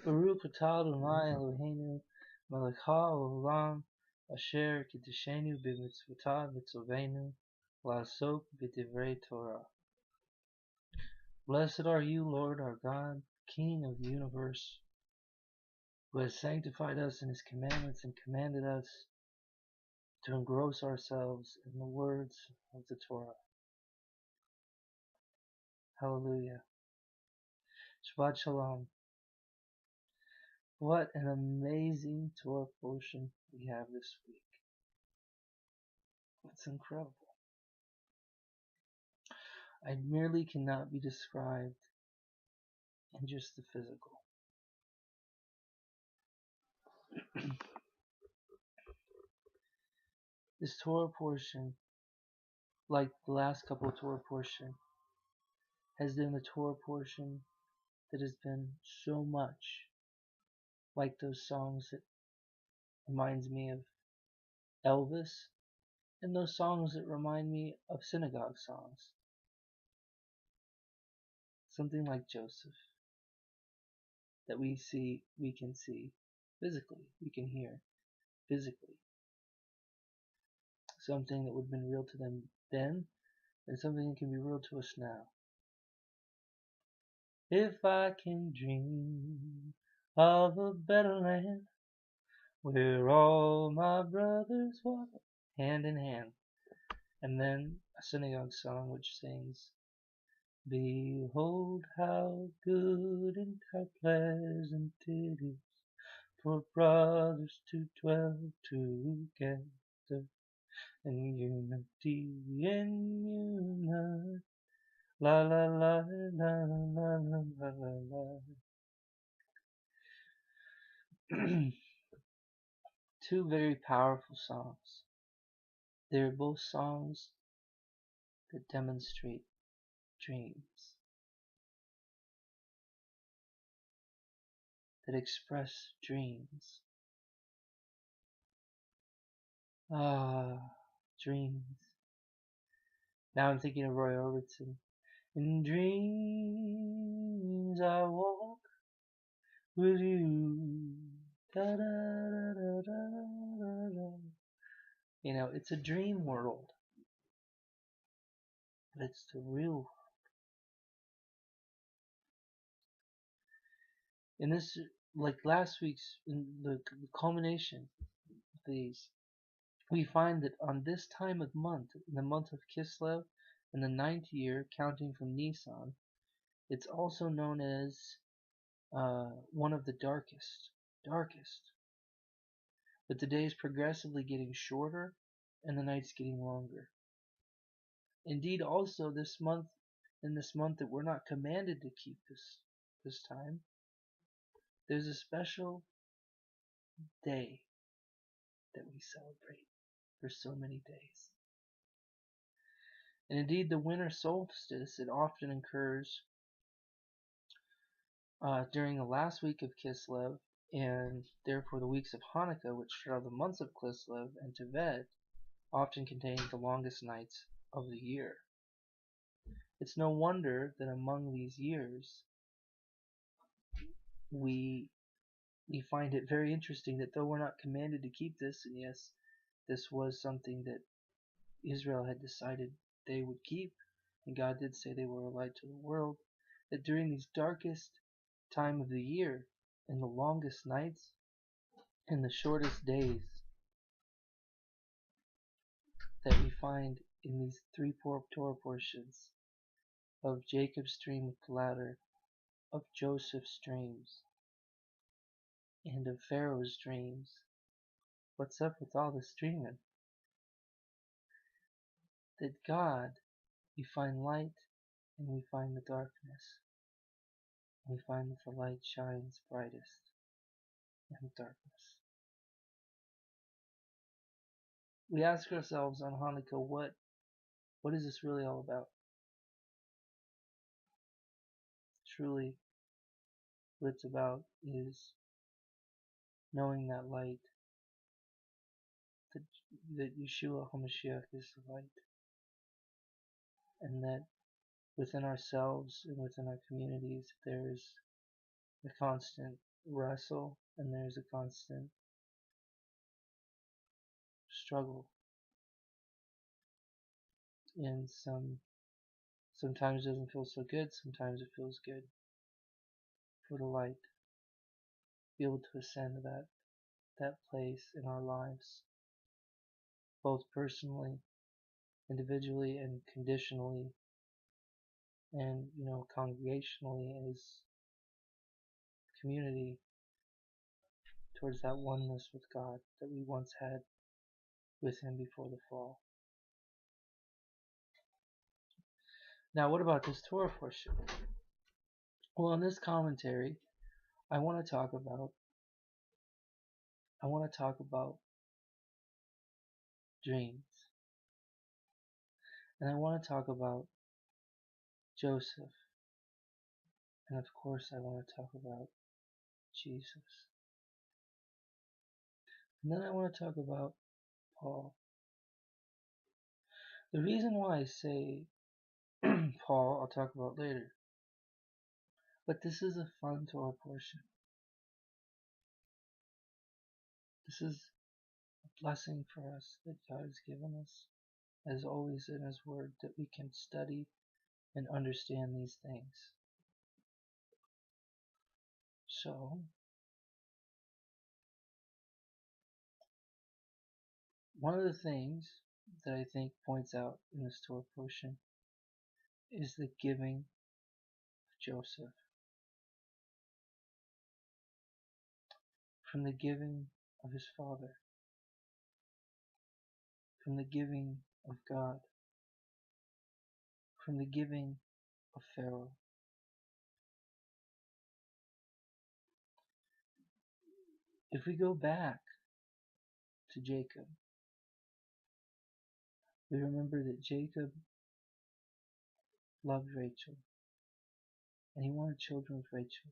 Baruch atah Adonai Eloheinu melech haolam asher kiddushenu b'mitzvotav v'tzovenu la'asok b'divrei Torah. Blessed are you, Lord our God, King of the universe, who has sanctified us in his commandments and commanded us to engross ourselves in the words of the Torah. Hallelujah. Shabbat Shalom. What an amazing Torah portion we have this week. It's incredible. It merely cannot be described in just the physical. This Torah portion, like the last couple of Torah portions, has been the Torah portion that has been so much like those songs that reminds me of Elvis, and those songs that remind me of synagogue songs. Something like Joseph, that we can see physically, we can hear physically. Something that would have been real to them then, and something that can be real to us now. If I can dream of a better land, where all my brothers walk hand in hand. And then a synagogue song which sings, behold how good and how pleasant it is for brothers to dwell together in unity and unite. La la la la la la la la la. Two very powerful songs. They're both songs that demonstrate dreams, that express dreams. Dreams. Now I'm thinking of Roy Orbison. In dreams I walk with you. Da, da, da, da, da, da. You know, it's a dream world, but it's the real. In this, like last week's, in the culmination of these, we find that on this time of month, in the month of Kislev, in the 9th year, counting from Nisan, it's also known as one of the darkest. But the days progressively getting shorter and the nights getting longer. Indeed, also this month, in this month that we're not commanded to keep this time, there's a special day that we celebrate for so many days. And indeed, the winter solstice, it often occurs during the last week of Kislev, and therefore the weeks of Hanukkah, which are the months of Kislev and Tevet, often contain the longest nights of the year. It's no wonder that among these years we find it very interesting that though we're not commanded to keep this, and yes, this was something that Israel had decided they would keep, and God did say they were a light to the world, that during these darkest time of the year, in the longest nights, in the shortest days, that we find in these three Torah portions of Jacob's dream with the ladder, of Joseph's dreams, and of Pharaoh's dreams. What's up with all this dreaming? That God, we find light and we find the darkness. We find that the light shines brightest in the darkness. We ask ourselves on Hanukkah, what is this really all about? Truly, what it's about is knowing that light, that Yeshua HaMashiach is the light, and that within ourselves and within our communities there is the constant wrestle and there's a constant struggle. And sometimes it doesn't feel so good, sometimes it feels good for the light to be able to ascend to that place in our lives, both personally, individually, and conditionally, and congregationally as community towards that oneness with God that we once had with Him before the fall. Now, what about this Torah portion? Well, in this commentary, I want to talk about dreams, and I want to talk about Joseph, and of course, I want to talk about Jesus. And then I want to talk about Paul. The reason why I say Paul, I'll talk about later. But this is a fun Torah portion. This is a blessing for us that God has given us, as always in His Word, that we can study and understand these things. So, one of the things that I think points out in this Torah portion is the giving of Joseph. From the giving of his father, from the giving of God, from the giving of Pharaoh. If we go back to Jacob, we remember that Jacob loved Rachel, and he wanted children with Rachel.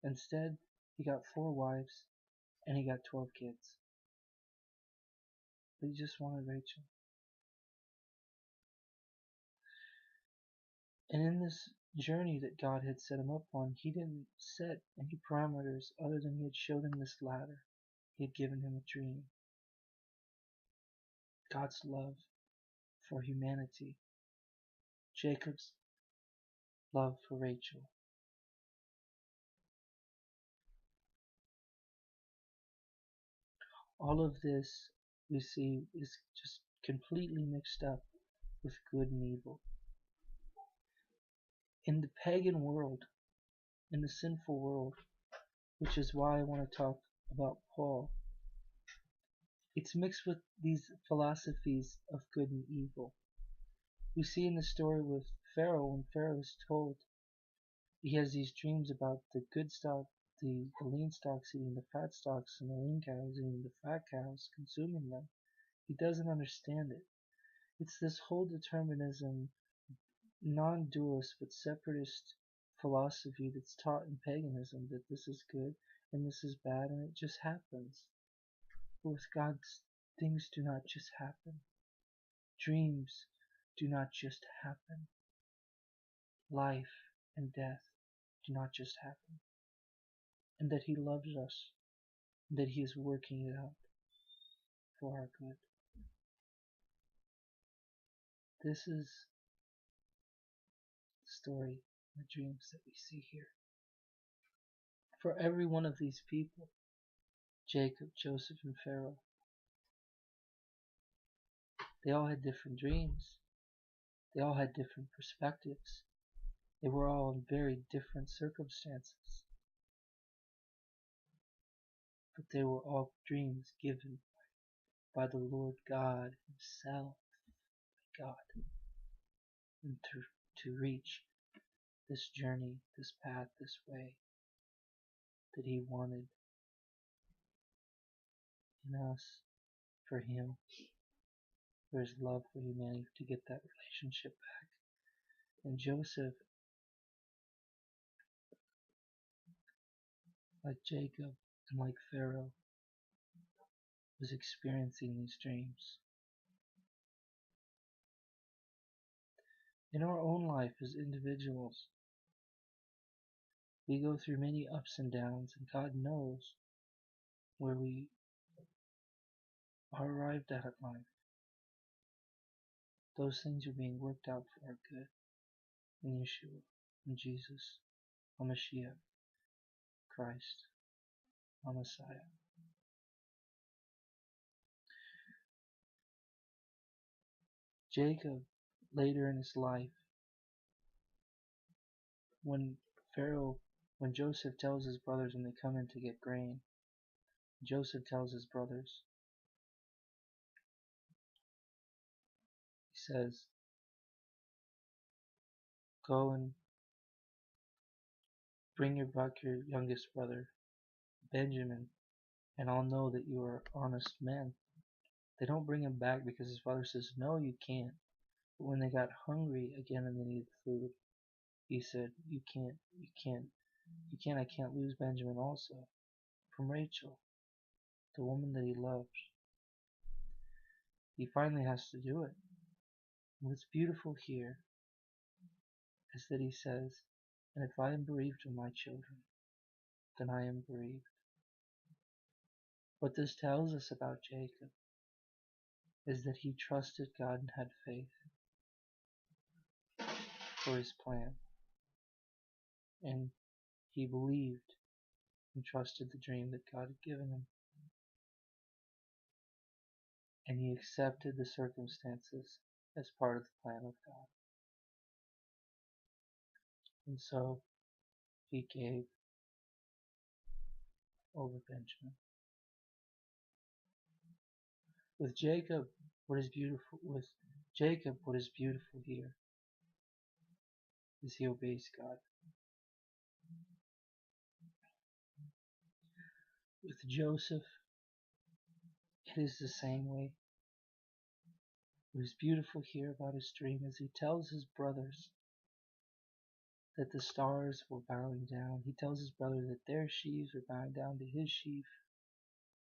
Instead, he got 4 wives, and he got 12 kids. But he just wanted Rachel. And in this journey that God had set him up on, He didn't set any parameters other than He had showed him this ladder. He had given him a dream. God's love for humanity. Jacob's love for Rachel. All of this, we see, is just completely mixed up with good and evil. In the pagan world, in the sinful world, which is why I want to talk about Paul, it's mixed with these philosophies of good and evil. We see in the story with Pharaoh, when Pharaoh is told, he has these dreams about the good stock, the lean stocks eating the fat stocks, and the lean cows eating the fat cows, consuming them. He doesn't understand it. It's this whole determinism, non-dualist but separatist philosophy that's taught in paganism, that this is good and this is bad and it just happens. But with God, things do not just happen. Dreams do not just happen. Life and death do not just happen. And that He loves us, and that He is working it out for our good. This is the story, the dreams that we see here. For every one of these people, Jacob, Joseph, and Pharaoh, they all had different dreams. They all had different perspectives. They were all in very different circumstances. But they were all dreams given by the Lord God Himself, by God, and to reach this journey, this path, this way that He wanted in us, for Him, for His love for humanity, to get that relationship back. And Joseph, like Jacob and like Pharaoh, was experiencing these dreams. In our own life as individuals, We go through many ups and downs, and God knows where we are arrived at life. Those things are being worked out for our good in Yeshua, in Jesus, HaMashiach, Christ, our Messiah. Jacob, later in his life, when Joseph tells his brothers when they come in to get grain, Joseph tells his brothers, he says, go and bring back your youngest brother, Benjamin, and I'll know that you are honest men. They don't bring him back because his father says, no, you can't. But when they got hungry again and they needed food, he said, I can't lose Benjamin also. From Rachel, the woman that he loves. He finally has to do it. And what's beautiful here is that he says, and if I am bereaved of my children, then I am bereaved. What this tells us about Jacob is that he trusted God and had faith for his plan. And he believed and trusted the dream that God had given him. And he accepted the circumstances as part of the plan of God. And so he gave over Benjamin. With Jacob, what is beautiful here is he obeys God. With Joseph, it is the same way. What is beautiful here about his dream is he tells his brothers that the stars were bowing down. He tells his brothers that their sheaves are bowing down to his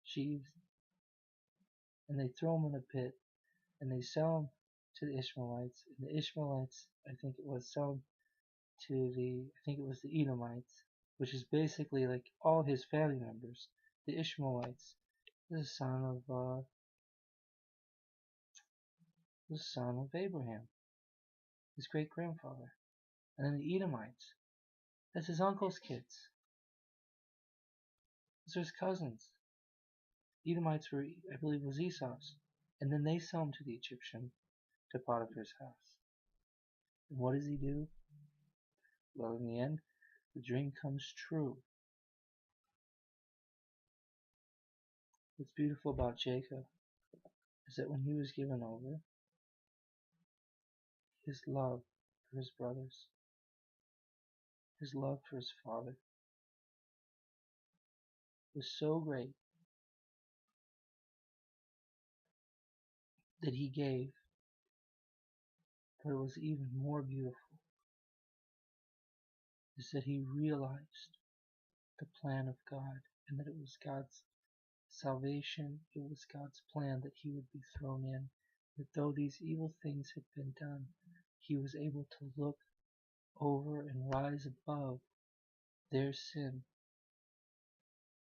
sheaves, and they throw him in a pit, and they sell him to the Ishmaelites, and the Ishmaelites, sell him to the Edomites, which is basically like all his family members. The Ishmaelites, the son of Abraham, his great grandfather, and then the Edomites, that's his uncle's kids. Those are his cousins. Edomites were, I believe, was Esau's, and then they sell him to the Egyptian, to Potiphar's house. And what does he do? Well, in the end, the dream comes true. What's beautiful about Jacob is that when he was given over, his love for his brothers, his love for his father, was so great that he gave. But it was even more beautiful is that he realized the plan of God, and that it was God's salvation, it was God's plan that he would be thrown in, that though these evil things had been done, he was able to look over and rise above their sin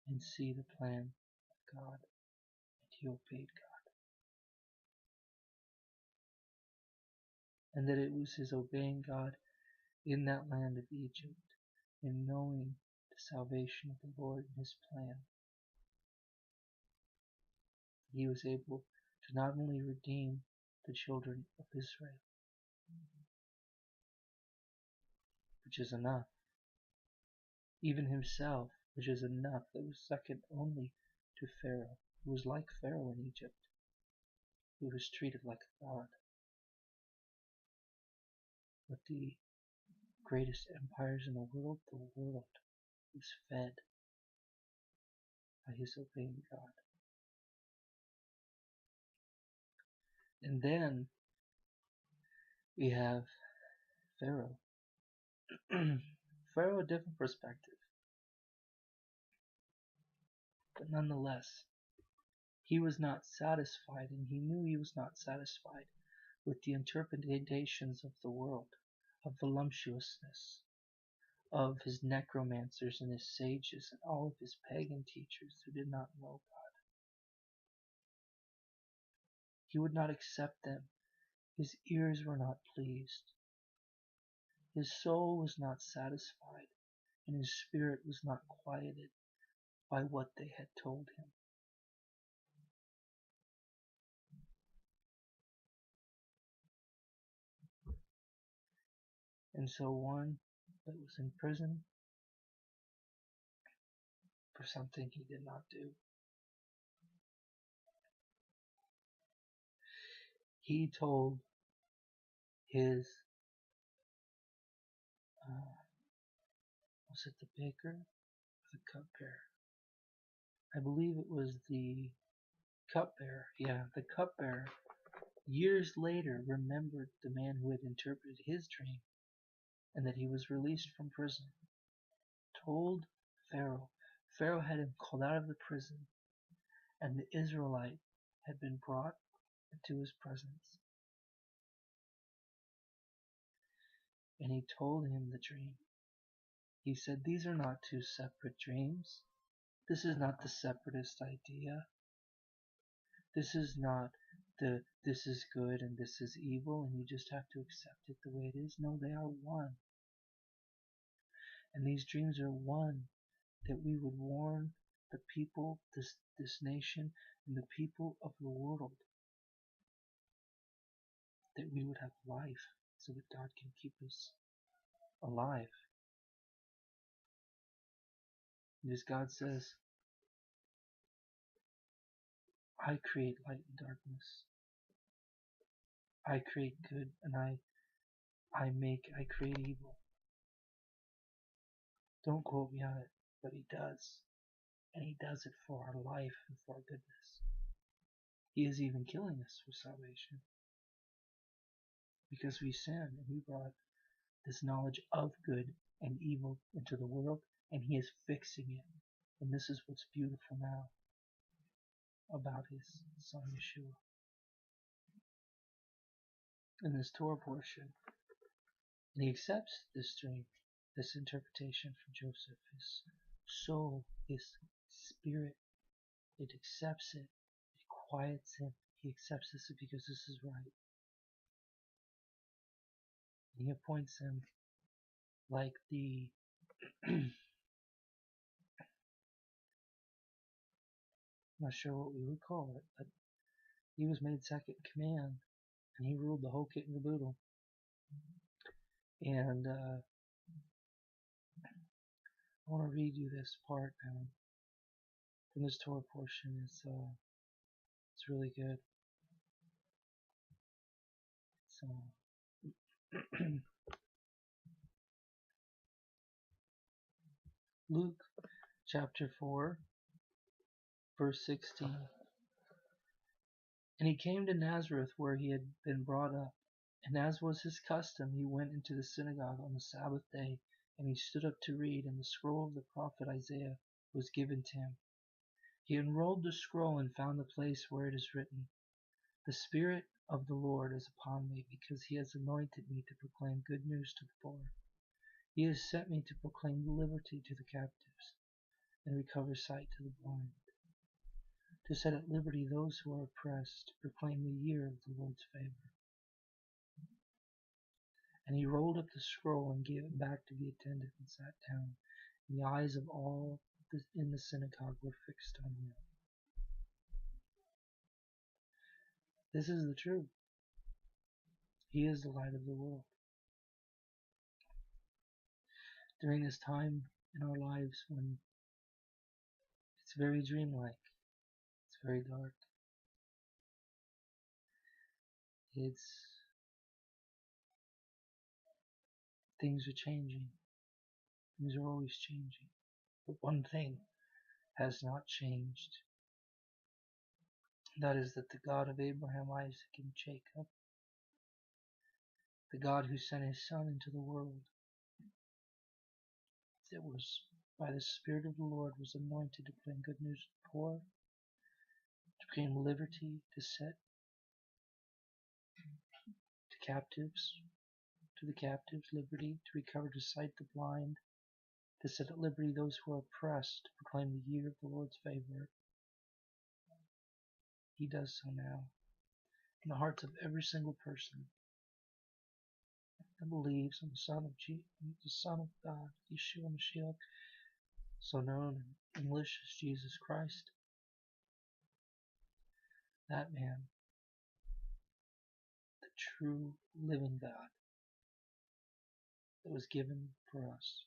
and see the plan of God, and he obeyed God. And that it was his obeying God in that land of Egypt, and knowing the salvation of the Lord and his plan, he was able to not only redeem the children of Israel, which is enough, even himself, which is enough, that was second only to Pharaoh, who was like Pharaoh in Egypt, who was treated like a god. But the greatest empires in the world was fed by his obeying God. And then we have Pharaoh. Pharaoh, a different perspective. But nonetheless, he was not satisfied, and he knew he was not satisfied with the interpretations of the world, of voluptuousness, of his necromancers and his sages and all of his pagan teachers who did not know God. He would not accept them. His ears were not pleased. His soul was not satisfied, and his spirit was not quieted by what they had told him. And so one that was in prison for something he did not do, he told his, was it the baker or the cupbearer? I believe it was the cupbearer. Yeah, the cupbearer, years later, remembered the man who had interpreted his dream and that he was released from prison. Told Pharaoh. Pharaoh had him called out of the prison, and the Israelite had been brought into his presence. And he told him the dream. He said, "These are not two separate dreams. This is not the separatist idea. This is not this is good and this is evil and you just have to accept it the way it is. No, they are one. And these dreams are one, that we would warn the people, this nation, and the people of the world, that we would have life so that God can keep us alive." And as God says, I create light and darkness. I create good and I create evil. Don't quote me on it, but he does. And he does it for our life and for our goodness. He is even killing us for salvation. Because we sinned and we brought this knowledge of good and evil into the world, and he is fixing it. And this is what's beautiful now about his son Yeshua. In this Torah portion, and he accepts this dream, this interpretation from Joseph. His soul, his spirit, it accepts it. It quiets him. He accepts this because this is right. And he appoints him like the I'm not sure what we would call it, but he was made second in command, and he ruled the whole kit and caboodle. And I want to read you this part now from this Torah portion. It's really good. It's Luke chapter 4, verse 16. And he came to Nazareth, where he had been brought up. And as was his custom, he went into the synagogue on the Sabbath day, and he stood up to read, and the scroll of the prophet Isaiah was given to him. He unrolled the scroll and found the place where it is written, "The Spirit of the Lord is upon me, because he has anointed me to proclaim good news to the poor. He has sent me to proclaim liberty to the captives, and recover sight to the blind, to set at liberty those who are oppressed, to proclaim the year of the Lord's favor." And he rolled up the scroll and gave it back to the attendant and sat down. And the eyes of all in the synagogue were fixed on him. This is the truth. He is the light of the world. During this time in our lives when it's very dreamlike, it's very dark, things are changing. Things are always changing. But one thing has not changed. That is that the God of Abraham, Isaac, and Jacob, the God who sent his Son into the world, that was by the Spirit of the Lord, was anointed to bring good news to the poor, to proclaim liberty, to set to the captives liberty, to recover to sight the blind, to set at liberty those who are oppressed, to proclaim the year of the Lord's favor. He does so now in the hearts of every single person that believes in the Son of God, Yeshua Mashiach, so known in English as Jesus Christ. That man, the true living God that was given for us,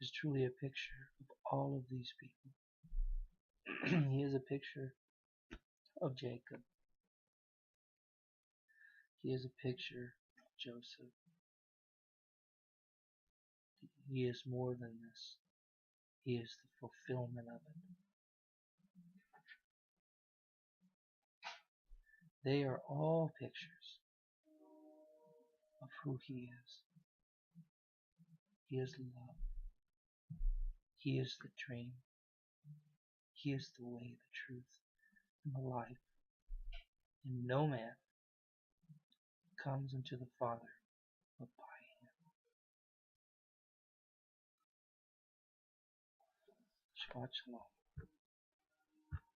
is truly a picture of all of these people. He is a picture of Jacob. He is a picture of Joseph. He is more than this. He is the fulfillment of it. They are all pictures of who He is. He is love. He is the dream. He is the way, the truth, and the life. And no man comes unto the Father but by Him. Shabbat Shalom.